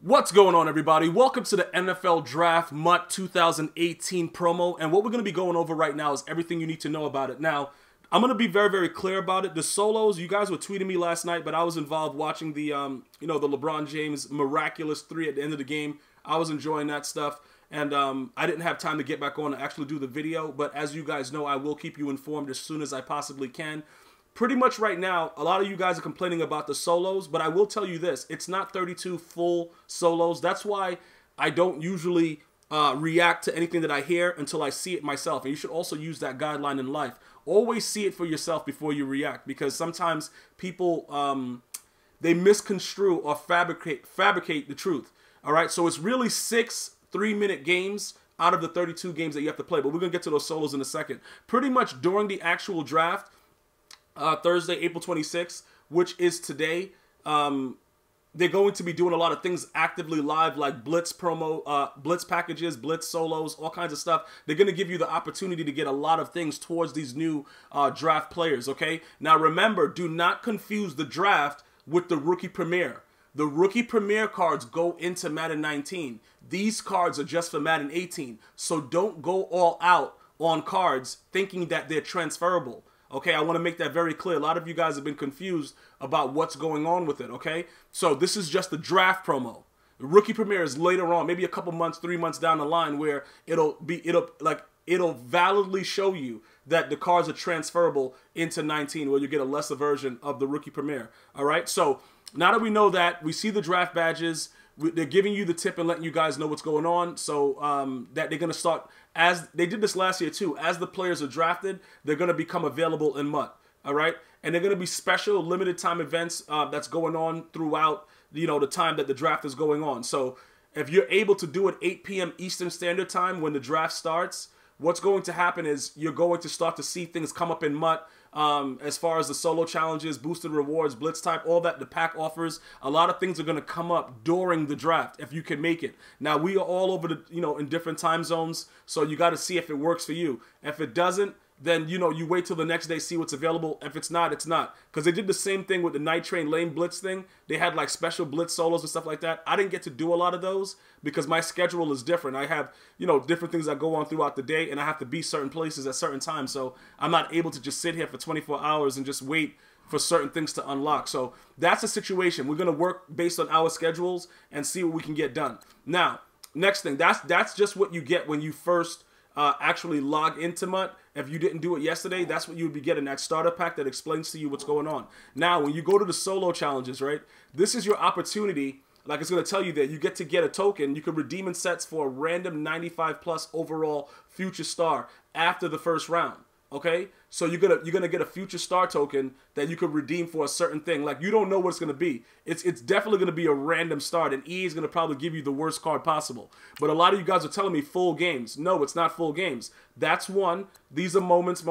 What's going on, everybody? Welcome to the NFL Draft MUT 2018 promo, and what we're going to be going over right now is everything you need to know about it. Now, I'm going to be very clear about it. The solos, you guys were tweeting me last night, but I was involved watching the, the LeBron James miraculous 3 at the end of the game. I was enjoying that stuff, and I didn't have time to get back on and actually do the video, but as you guys know, I will keep you informed as soon as I possibly can. Pretty much right now, a lot of you guys are complaining about the solos, but I will tell you this. It's not 32 full solos. That's why I don't usually react to anything that I hear until I see it myself. And you should also use that guideline in life. Always see it for yourself before you react, because sometimes people, they misconstrue or fabricate the truth. All right, so it's really 6 3-minute games out of the 32 games that you have to play. But we're going to get to those solos in a second. Pretty much during the actual draft, Thursday, April 26th, which is today, they're going to be doing a lot of things actively live, like Blitz promo, Blitz packages, Blitz solos, all kinds of stuff. They're going to give you the opportunity to get a lot of things towards these new draft players, okay? Now, remember, do not confuse the draft with the Rookie Premier. The Rookie Premier cards go into Madden 19. These cards are just for Madden 18, so don't go all out on cards thinking that they're transferable. Okay, I want to make that very clear. A lot of you guys have been confused about what's going on with it, okay? So this is just the draft promo. The Rookie Premier is later on, maybe a couple months, 3 months down the line, where it'll validly show you that the cards are transferable into 19, where you get a lesser version of the Rookie Premier. All right, so now that we know that, we see the draft badges. They're giving you the tip and letting you guys know what's going on, so that they're going to start, as they did this last year too, as the players are drafted, they're going to become available in MUT, all right? And they're going to be special limited time events that's going on throughout, the time that the draft is going on. So if you're able to do it 8 p.m. Eastern Standard Time when the draft starts, what's going to happen is you're going to start to see things come up in MUT. As far as the solo challenges, boosted rewards, blitz type, all that the pack offers, a lot of things are going to come up during the draft if you can make it. Now, we are all over the, in different time zones, so you got to see if it works for you. If it doesn't, then, you wait till the next day, see what's available. If it's not, it's not. Because they did the same thing with the Night Train Lane Blitz thing. They had, like, special Blitz solos and stuff like that. I didn't get to do a lot of those because my schedule is different. I have, different things that go on throughout the day, and I have to be certain places at certain times. So I'm not able to just sit here for 24 hours and just wait for certain things to unlock. So that's the situation. We're going to work based on our schedules and see what we can get done. Now, next thing, that's just what you get when you first actually log into MUT. If you didn't do it yesterday, that's what you would be getting, that starter pack that explains to you what's going on. Now, when you go to the solo challenges, right, this is your opportunity. Like it's going to tell you that you get to get a token. You can redeem in sets for a random 95+ overall future star after the first round. Okay, so you're gonna get a future star token that you could redeem for a certain thing. Like, you don't know what it's gonna be. It's definitely gonna be a random start, and EA is gonna probably give you the worst card possible. But a lot of you guys are telling me full games. No, it's not full games. That's one. These are moments.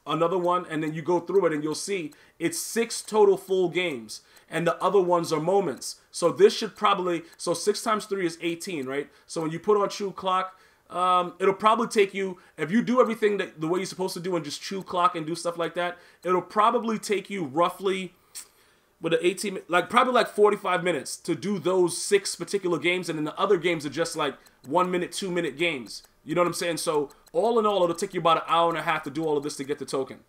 Another one, and then you go through it, and you'll see it's 6 total full games, and the other ones are moments. So this should probably 6 times 3 is 18, right? So when you put on True Clock, it'll probably take you, if you do everything the way you're supposed to do and just chew clock and do stuff like that, it'll probably take you roughly, with an 18, probably like 45 minutes to do those 6 particular games, and then the other games are just like 1 minute, 2 minute games. You know what I'm saying? So all in all, it'll take you about an hour and a half to do all of this to get the token.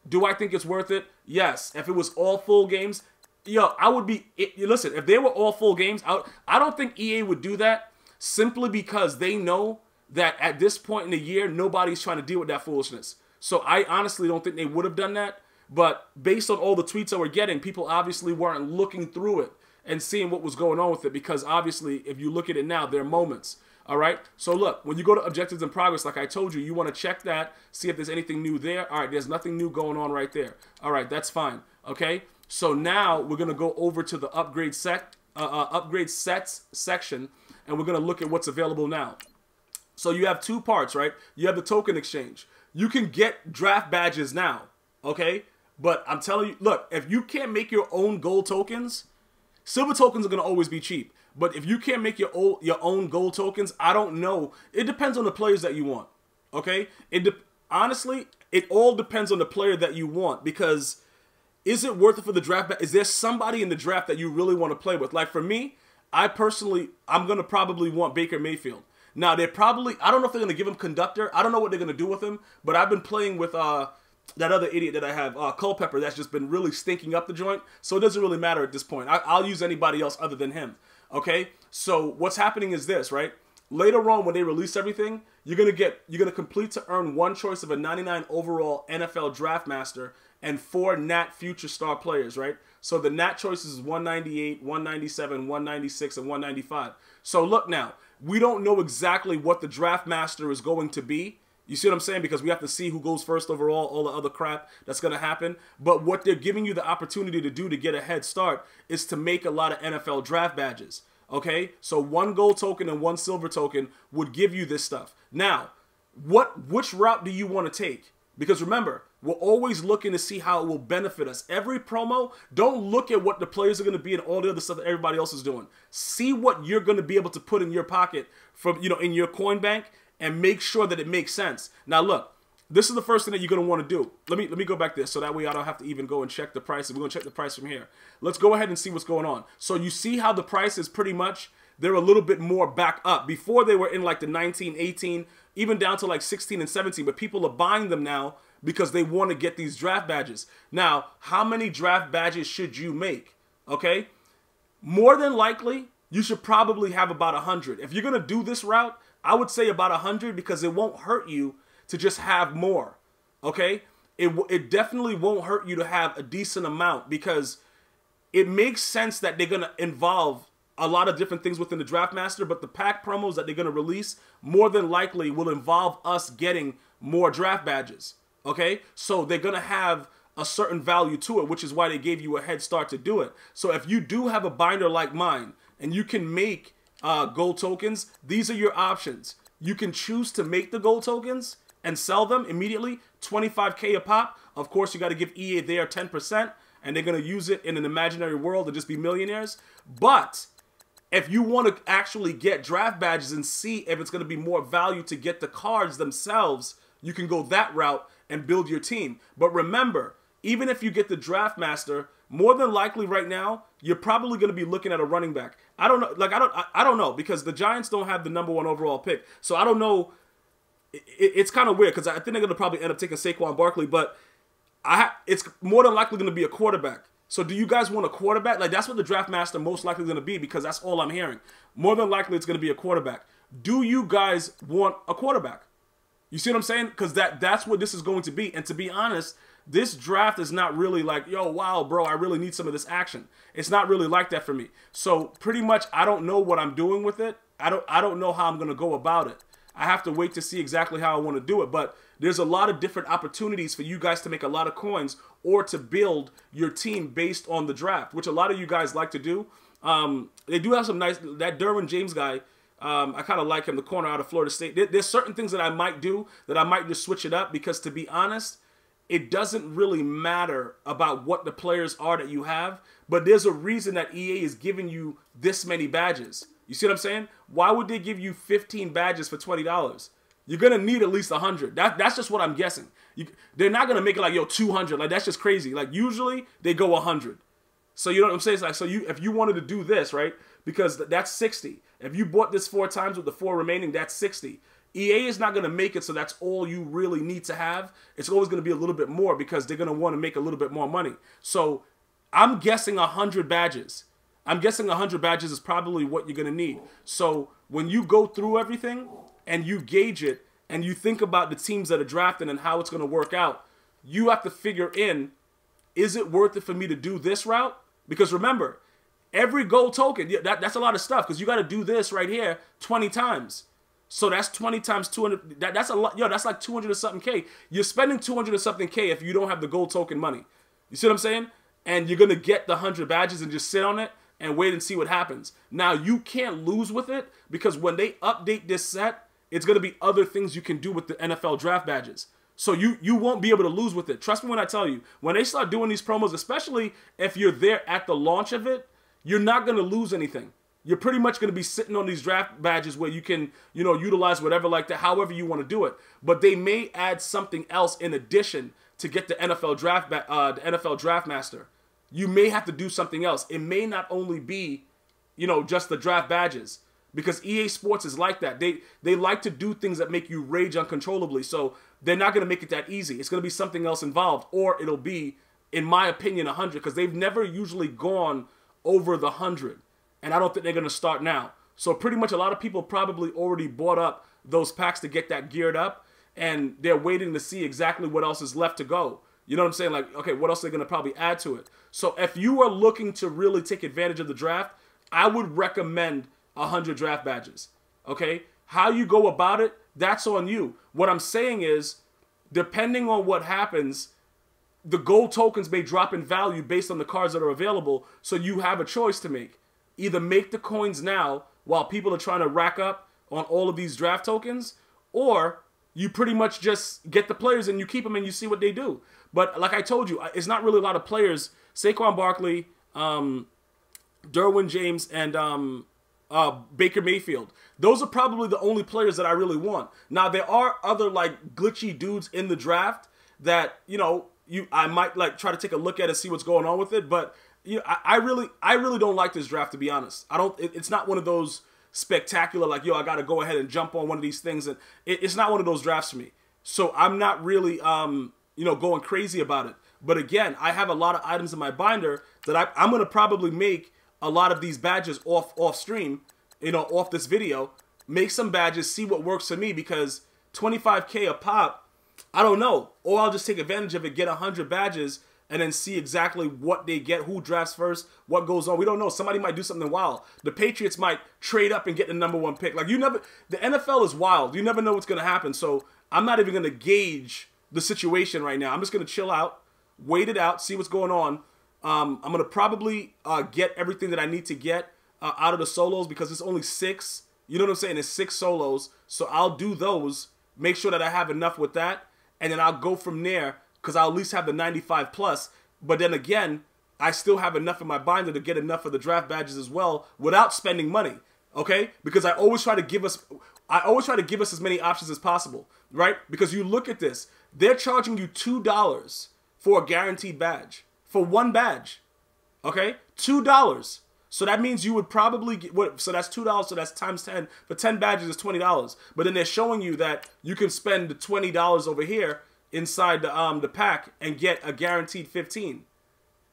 Do I think it's worth it? Yes. If it was all full games, I would be, listen, if they were all full games, I don't think EA would do that, simply because they know that at this point in the year, nobody's trying to deal with that foolishness. So I honestly don't think they would have done that. But based on all the tweets that we're getting, people obviously weren't looking through it and seeing what was going on with it, because obviously, if you look at it now, there are moments. All right? So look, when you go to objectives in progress, like I told you, you want to check that, see if there's anything new there. All right, there's nothing new going on right there. All right, that's fine. Okay? So now we're going to go over to the upgrade sets section, and we're going to look at what's available now. So you have 2 parts, right? You have the token exchange. You can get draft badges now, okay? But I'm telling you, look, if you can't make your own gold tokens, silver tokens are going to always be cheap. But if you can't make your own gold tokens, I don't know. It depends on the players that you want, okay? Honestly, it all depends on the player that you want, because is it worth it for the draft? Is there somebody in the draft that you really want to play with? Like for me, I'm going to probably want Baker Mayfield. Now, I don't know if they're going to give him conductor. I don't know what they're going to do with him, but I've been playing with that other idiot that I have, Culpepper, that's just been really stinking up the joint. So it doesn't really matter at this point. I'll use anybody else other than him. Okay? So what's happening is this, right? Later on, when they release everything, you're gonna complete to earn one choice of a 99 overall NFL Draft Master and 4 Nat Future Star players, right? So the Nat choices is 198, 197, 196, and 195. So look now, we don't know exactly what the Draft Master is going to be. You see what I'm saying? Because we have to see who goes first overall, all the other crap that's going to happen. But what they're giving you the opportunity to do to get a head start is to make a lot of NFL draft badges. Okay? So 1 gold token and 1 silver token would give you this stuff. Now, which route do you want to take? Because remember, we're always looking to see how it will benefit us. Every promo, don't look at what the players are going to be and all the other stuff that everybody else is doing. See what you're going to be able to put in your pocket from, in your coin bank, and make sure that it makes sense. Now look, this is the first thing that you're going to want to do. Let me go back there so that way I don't have to even go and check the price. We're going to check the price from here. Let's go ahead and see what's going on. So you see how the price is pretty much, they're a little bit more back up. Before they were in like the 19, 18, even down to like 16 and 17, but people are buying them now because they want to get these draft badges. Now, how many draft badges should you make? Okay? More than likely, you should probably have about 100. If you're going to do this route, I would say about 100 because it won't hurt you to just have more, okay? It definitely won't hurt you to have a decent amount because it makes sense that they're going to involve a lot of different things within the Draft Master, but the pack promos that they're going to release more than likely will involve us getting more draft badges, okay? So they're going to have a certain value to it, which is why they gave you a head start to do it. So if you do have a binder like mine and you can make gold tokens, these are your options. You can choose to make the gold tokens and sell them immediately, 25K a pop. Of course, you got to give EA their 10%, and they're going to use it in an imaginary world to just be millionaires. But if you want to actually get draft badges and see if it's going to be more value to get the cards themselves, you can go that route and build your team. But remember, even if you get the Draft Master, more than likely right now, you're probably going to be looking at a running back. I don't know. Like, I don't know because the Giants don't have the #1 overall pick. So I don't know. It's kind of weird because I think they're going to probably end up taking Saquon Barkley, but it's more than likely going to be a quarterback. So do you guys want a quarterback? Like, that's what the Draft Master most likely going to be because that's all I'm hearing. More than likely it's going to be a quarterback. Do you guys want a quarterback? You see what I'm saying? Because that's what this is going to be. And to be honest, this draft is not really like, yo, wow, bro, I really need some of this action. It's not really like that for me. So pretty much I don't know what I'm doing with it. I don't know how I'm going to go about it. I have to wait to see exactly how I want to do it. But there's a lot of different opportunities for you guys to make a lot of coins or to build your team based on the draft, which a lot of you guys like to do. They do have some nice, that Derwin James guy, I kind of like him, the corner out of Florida State. There's certain things that I might do that I might just switch it up because, to be honest, it doesn't really matter about what the players are that you have, but there's a reason that EA is giving you this many badges. You see what I'm saying? Why would they give you 15 badges for $20? You're going to need at least 100. That's just what I'm guessing. They're not going to make it like, yo, 200. Like, that's just crazy. Like, usually they go 100. So you know what I'm saying? It's like, so if you wanted to do this, right? Because that's 60. If you bought this 4 times with the 4 remaining, that's 60. EA is not going to make it so that's all you really need to have. It's always going to be a little bit more because they're going to want to make a little bit more money. So I'm guessing 100 badges. I'm guessing 100 badges is probably what you're going to need. So when you go through everything and you gauge it and you think about the teams that are drafting and how it's going to work out, you have to figure in, is it worth it for me to do this route? Because remember, every gold token, that's a lot of stuff because you got to do this right here 20 times. So that's 20 times 200. That's a lot. Yo, that's like 200 or something K. You're spending 200 or something K if you don't have the gold token money. You see what I'm saying? And you're going to get the 100 badges and just sit on it and wait and see what happens. Now, you can't lose with it because when they update this set, it's going to be other things you can do with the NFL draft badges. So you won't be able to lose with it. Trust me when I tell you, when they start doing these promos, especially if you're there at the launch of it, you're not going to lose anything. You're pretty much going to be sitting on these draft badges where you can, utilize whatever like that, however you want to do it. But they may add something else in addition to get the NFL draft Master. You may have to do something else. It may not only be you know, just the draft badges. Because EA Sports is like that. They like to do things that make you rage uncontrollably. So they're not going to make it that easy. It's going to be something else involved. Or it'll be, in my opinion, 100. Because they've never usually gone over the 100. And I don't think they're going to start now. So pretty much a lot of people probably already bought up those packs to get that geared up. And they're waiting to see exactly what else is left to go. You know what I'm saying? Like, okay, what else are they going to probably add to it? So if you are looking to really take advantage of the draft, I would recommend 100 draft badges. Okay? How you go about it, that's on you. What I'm saying is, depending on what happens, the gold tokens may drop in value based on the cards that are available, so you have a choice to make. Either make the coins now while people are trying to rack up on all of these draft tokens, or you pretty much just get the players and you keep them and you see what they do. But like I told you, it's not really a lot of players. Saquon Barkley, Derwin James, and Baker Mayfield. Those are probably the only players that I really want. Now, there are other like glitchy dudes in the draft that, you know, I might like try to take a look at and see what's going on with it. But you know, I really don't like this draft, to be honest. It's not one of those spectacular, like, yo, I got to go ahead and jump on one of these things. And it's not one of those drafts for me. So I'm not really, you know, going crazy about it. But again, I have a lot of items in my binder that I'm going to probably make a lot of these badges off stream, you know, off this video. Make some badges, see what works for me, because 25K a pop, I don't know. Or I'll just take advantage of it, get 100 badges, and then see exactly what they get, who drafts first, what goes on. We don't know. Somebody might do something wild. The Patriots might trade up and get the #1 pick. Like, the NFL is wild. You never know what's going to happen. So I'm not even going to gauge the situation right now. I'm just going to chill out, wait it out, see what's going on. I'm going to probably get everything that I need to get out of the solos, because it's only 6. You know what I'm saying? It's 6 solos. So I'll do those, make sure that I have enough with that, and then I'll go from there, because I'll at least have the 95 plus. But then again, I still have enough in my binder to get enough of the draft badges as well without spending money. Okay? Because I always try to give us as many options as possible, right? Because you look at this, they're charging you $2 for a guaranteed badge. For one badge. Okay? $2. So that means you would probably get, so that's $2, so that's times 10. For 10 badges is $20. But then they're showing you that you can spend the $20 over here inside the pack and get a guaranteed 15.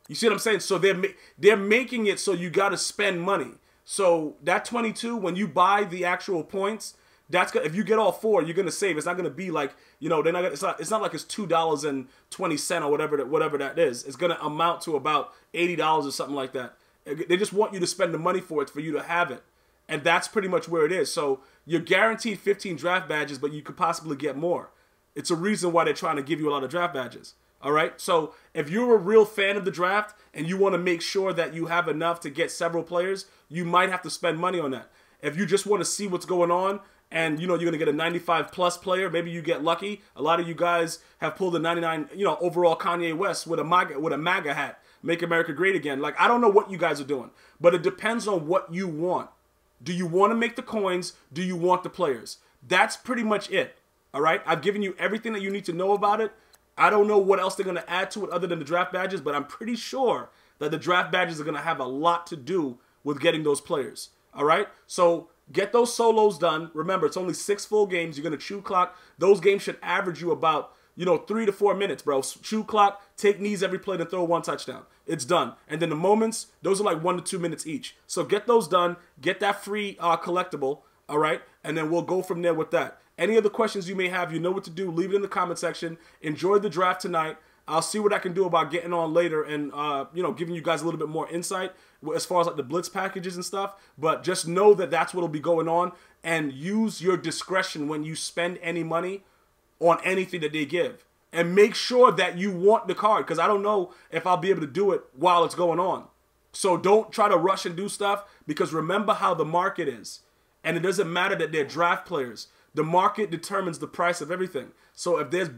You see what I'm saying? So they're making it so you got to spend money. So that 22, when you buy the actual points, that's if you get all 4, you're gonna save. It's not gonna be like, you know, they're not. It's not like it's $2.20 or whatever that is. It's gonna amount to about $80 or something like that. They just want you to spend the money for it, for you to have it, and that's pretty much where it is. So you're guaranteed 15 draft badges, but you could possibly get more. It's a reason why they're trying to give you a lot of draft badges. All right. So if you're a real fan of the draft and you want to make sure that you have enough to get several players, you might have to spend money on that. If you just want to see what's going on, and you know you're gonna get a 95 plus player, maybe you get lucky. A lot of you guys have pulled a 99, you know, overall Kanye West with a MAGA hat, Make America Great Again. Like, I don't know what you guys are doing, but it depends on what you want. Do you want to make the coins? Do you want the players? That's pretty much it. All right, I've given you everything that you need to know about it. I don't know what else they're gonna add to it other than the draft badges, but I'm pretty sure that the draft badges are gonna have a lot to do with getting those players. All right, so get those solos done. Remember, it's only 6 full games. You're going to chew clock. Those games should average you about, you know, 3 to 4 minutes, bro. Chew clock, take knees every play, and throw 1 touchdown. It's done. And then the moments, those are like 1 to 2 minutes each. So get those done. Get that free collectible, all right? And then we'll go from there with that. Any other questions you may have, you know what to do. Leave it in the comment section. Enjoy the draft tonight. I'll see what I can do about getting on later and, you know, giving you guys a little bit more insight as far as like the blitz packages and stuff. But just know that that's what will be going on, and use your discretion when you spend any money on anything that they give. And make sure that you want the card, because I don't know if I'll be able to do it while it's going on. So don't try to rush and do stuff, because remember how the market is. And it doesn't matter that they're draft players. The market determines the price of everything. So if there's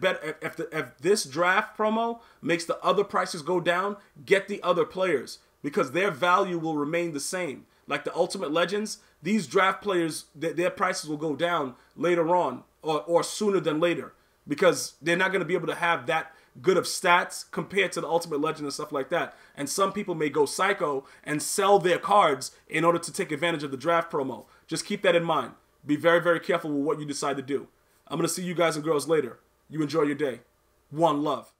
if this draft promo makes the other prices go down, get the other players, because their value will remain the same. Like the Ultimate Legends, these draft players, their prices will go down later on, or sooner than later, because they're not going to be able to have good of stats compared to the Ultimate Legend and stuff like that. And some people may go psycho and sell their cards in order to take advantage of the draft promo. Just keep that in mind. Be very, very careful with what you decide to do. I'm going to see you guys and girls later. You enjoy your day. One love.